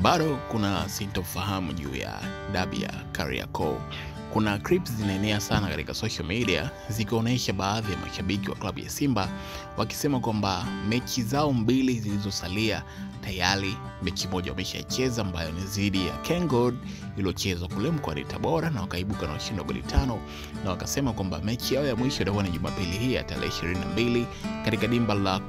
Bado kuna sintofahamu juu ya dabi ya Kariakoo. Kuna clips zinaenea sana katika social media zikionyesha baadhi ya mashabiki wa klabu ya Simba wakisema kwamba mechi zao mbili zilizosalia tayari mechi moja wameshacheza ambayo ni dhidi ya KenGold iliyochezwa kule mkoani Tabora na wakaibuka na ushindi wa goli 5, na wakasema kwamba mechi yao ya mwisho itakuwa ni Jumapili hii ya tarehe 22 katika dimba la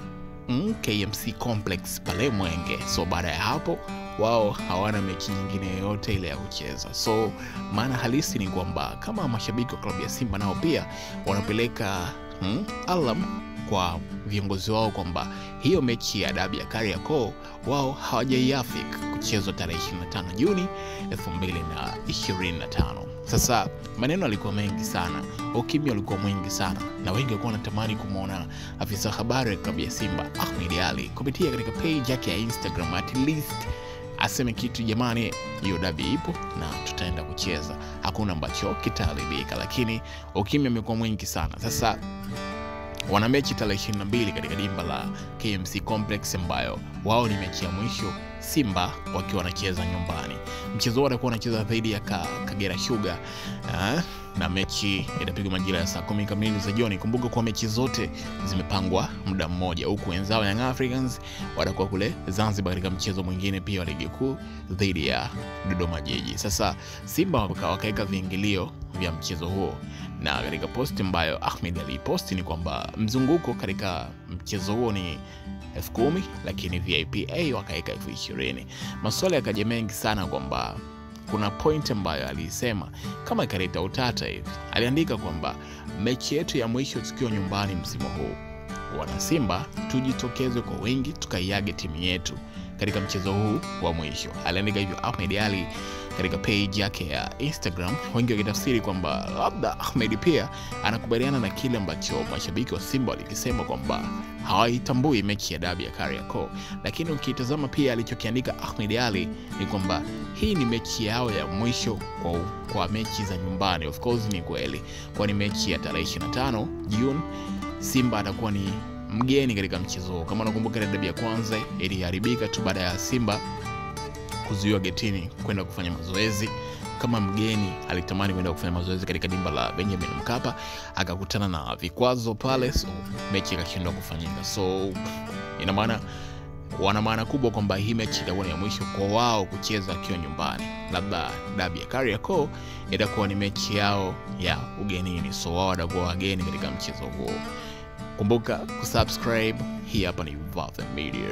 KMC Complex pale Mwenge. So baada ya hapo wao hawana mechi nyingine yoyote ile ya kucheza. So maana halisi ni kwamba kama mashabiki wa klabu ya Simba nao pia wanapeleka alarm kwa viongozi wao kwamba hiyo mechi ya dabi ya Kariakoo wao hawajaiafiki kuchezwa tarehe 25 Juni 2025. Sasa maneno yalikuwa mengi sana, ukimya ulikuwa mwingi sana, na wengi walikuwa wanatamani kumuona afisa habari wa klabu ya Simba Ahmed Ally kupitia katika page yake ya Instagram at least aseme kitu, jamani, hiyo dabi ipo na tutaenda kucheza, hakuna ambacho kitaharibika. Lakini ukimya umekuwa mwingi sana. Sasa wana mechi tarehe 22 katika dimba la KMC Complex ambayo wao ni mechi ya mwisho Simba wakiwa wanacheza nyumbani. Mchezo wao utakuwa unacheza dhidi ya Kagera Sugar na mechi itapigwa majira ya saa 10 kamili za jioni. Kumbuka kwa mechi zote zimepangwa muda mmoja, huku wenzao Young Africans watakuwa kule Zanzibar katika mchezo mwingine pia wa ligi kuu dhidi ya Dodoma Jiji. Sasa Simba wakaweka viingilio vya mchezo huo, na katika post ambayo Ahmed aliposti ni kwamba mzunguko katika mchezo huo ni 10,000 lakini VIP A wakaweka 20,000. Maswali yakaja mengi sana kwamba kuna point ambayo alisema kama ikaleta utata hivi. Aliandika kwamba mechi yetu ya mwisho tukiwa nyumbani msimu huu, wana Simba tujitokeze kwa wengi tukaiage timu yetu katika mchezo huu wa mwisho. Aliandika hivyo Ahmed Ally katika page yake ya Instagram, wengi wakitafsiri kwamba labda Ahmed pia anakubaliana na kile ambacho mashabiki wa Simba walikisema kwamba hawaitambui mechi ya dabi ya Kariakoo. Lakini ukitazama pia alichokiandika Ahmed Ally ni kwamba hii ni mechi yao ya mwisho kwa mechi za nyumbani. Of course ni kweli, kwa ni mechi ya tarehe 25 June Simba atakuwa ni mgeni katika mchezo huo. Kama unakumbuka ile dabi ya kwanza iliharibika tu baada ya Simba kuzuiwa getini kwenda kufanya mazoezi. Kama mgeni alitamani kwenda kufanya mazoezi katika dimba la Benjamin Mkapa, akakutana na vikwazo pale, so mechi ikashindwa kufanyika. So ina maana wana maana kubwa kwamba hii mechi itakuwa ni ya mwisho kwa wao kucheza akiwa nyumbani. Labda dabi ya Kariakoo itakuwa ni mechi yao ya ugenini, so wao watakuwa wageni katika mchezo huo. Kumbuka kusubscribe. Hii hapa ni Vathan Media.